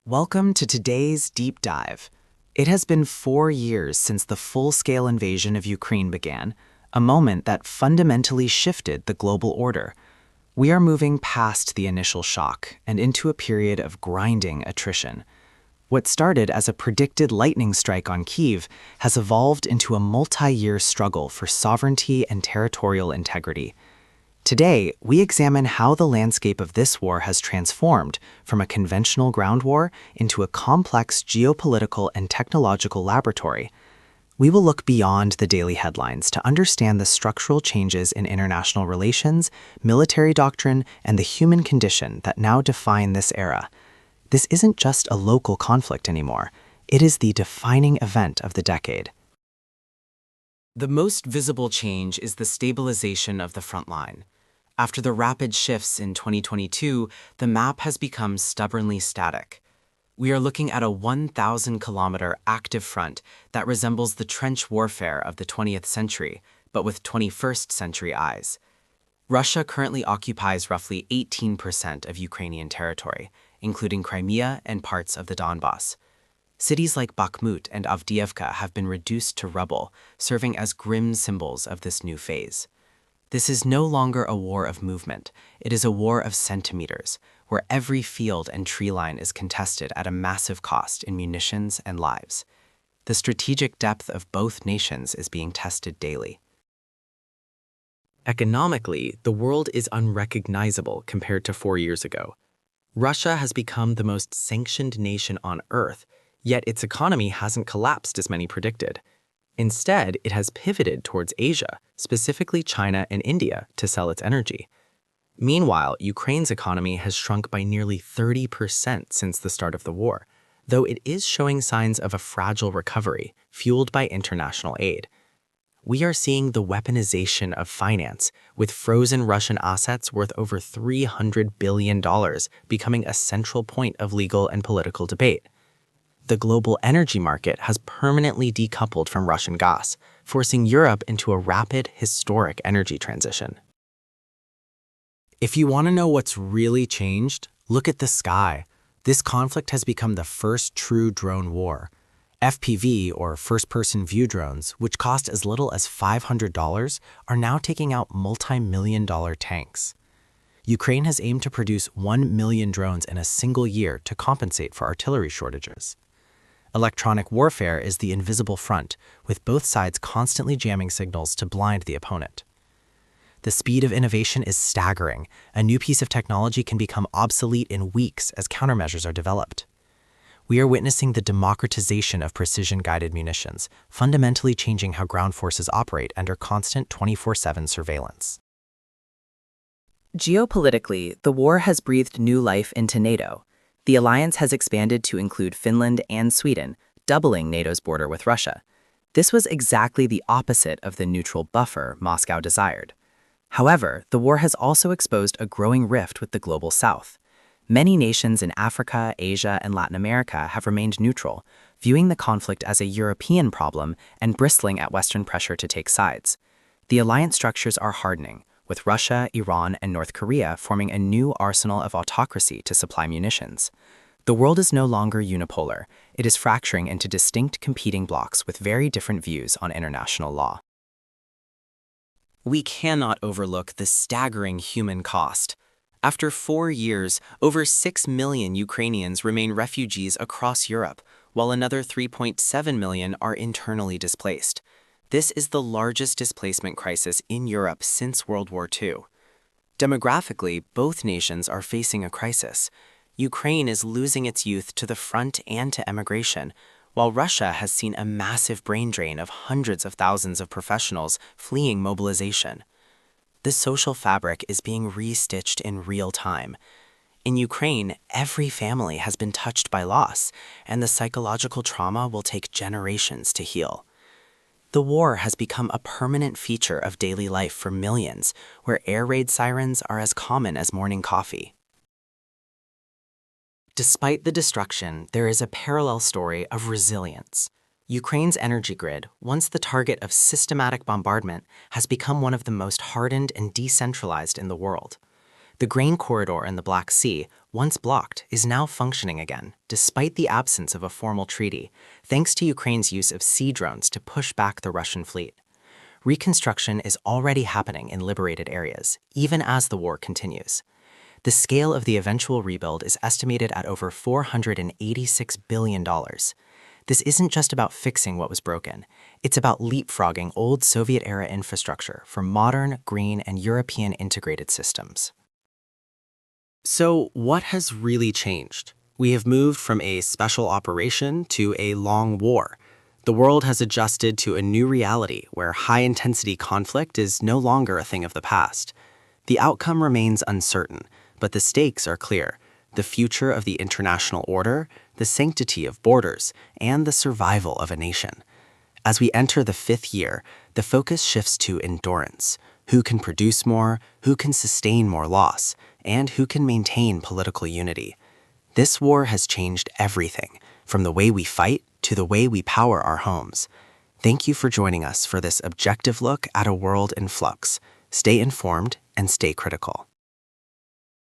Welcome to today's deep dive. It has been 4 years since the full-scale invasion of Ukraine began, a moment that fundamentally shifted the global order. We are moving past the initial shock and into a period of grinding attrition. What started as a predicted lightning strike on Kyiv has evolved into a multi-year struggle for sovereignty and territorial integrity. Today, we examine how the landscape of this war has transformed from a conventional ground war into a complex geopolitical and technological laboratory. We will look beyond the daily headlines to understand the structural changes in international relations, military doctrine, and the human condition that now define this era. This isn't just a local conflict anymore. It is the defining event of the decade. The most visible change is the stabilization of the front line. After the rapid shifts in 2022, the map has become stubbornly static. We are looking at a 1,000-kilometer active front that resembles the trench warfare of the 20th century, but with 21st century eyes. Russia currently occupies roughly 18% of Ukrainian territory, including Crimea and parts of the Donbas. Cities like Bakhmut and Avdiivka have been reduced to rubble, serving as grim symbols of this new phase. This is no longer a war of movement. It is a war of centimeters, where every field and tree line is contested at a massive cost in munitions and lives. The strategic depth of both nations is being tested daily. Economically, the world is unrecognizable compared to 4 years ago. Russia has become the most sanctioned nation on Earth, yet its economy hasn't collapsed as many predicted. Instead, it has pivoted towards Asia, specifically China and India, to sell its energy. Meanwhile, Ukraine's economy has shrunk by nearly 30% since the start of the war, though it is showing signs of a fragile recovery, fueled by international aid. We are seeing the weaponization of finance, with frozen Russian assets worth over $300 billion becoming a central point of legal and political debate. The global energy market has permanently decoupled from Russian gas, forcing Europe into a rapid, historic energy transition. If you want to know what's really changed, look at the sky. This conflict has become the first true drone war. FPV, or first-person view drones, which cost as little as $500, are now taking out multi-million-dollar tanks. Ukraine has aimed to produce 1 million drones in a single year to compensate for artillery shortages. Electronic warfare is the invisible front, with both sides constantly jamming signals to blind the opponent. The speed of innovation is staggering. A new piece of technology can become obsolete in weeks as countermeasures are developed. We are witnessing the democratization of precision-guided munitions, fundamentally changing how ground forces operate under constant 24/7 surveillance. Geopolitically, the war has breathed new life into NATO. The alliance has expanded to include Finland and Sweden, doubling NATO's border with Russia. This was exactly the opposite of the neutral buffer Moscow desired. However, the war has also exposed a growing rift with the global south. Many nations in Africa, Asia, and Latin America have remained neutral, viewing the conflict as a European problem and bristling at Western pressure to take sides. The alliance structures are hardening, with Russia, Iran, and North Korea forming a new arsenal of autocracy to supply munitions. The world is no longer unipolar. It is fracturing into distinct competing blocs with very different views on international law. We cannot overlook the staggering human cost. After 4 years, over 6 million Ukrainians remain refugees across Europe, while another 3.7 million are internally displaced. This is the largest displacement crisis in Europe since World War II. Demographically, both nations are facing a crisis. Ukraine is losing its youth to the front and to emigration, while Russia has seen a massive brain drain of hundreds of thousands of professionals fleeing mobilization. The social fabric is being restitched in real time. In Ukraine, every family has been touched by loss, and the psychological trauma will take generations to heal. The war has become a permanent feature of daily life for millions, where air raid sirens are as common as morning coffee. Despite the destruction, there is a parallel story of resilience. Ukraine's energy grid, once the target of systematic bombardment, has become one of the most hardened and decentralized in the world. The grain corridor in the Black Sea, once blocked, is now functioning again, despite the absence of a formal treaty, thanks to Ukraine's use of sea drones to push back the Russian fleet. Reconstruction is already happening in liberated areas, even as the war continues. The scale of the eventual rebuild is estimated at over $486 billion. This isn't just about fixing what was broken. It's about leapfrogging old Soviet-era infrastructure for modern, green, and European integrated systems. So what has really changed? We have moved from a special operation to a long war. The world has adjusted to a new reality where high-intensity conflict is no longer a thing of the past. The outcome remains uncertain, but the stakes are clear: the future of the international order, the sanctity of borders, and the survival of a nation. As we enter the 5th year, the focus shifts to endurance. Who can produce more, who can sustain more loss, and who can maintain political unity. This war has changed everything, from the way we fight to the way we power our homes. Thank you for joining us for this objective look at a world in flux. Stay informed and stay critical.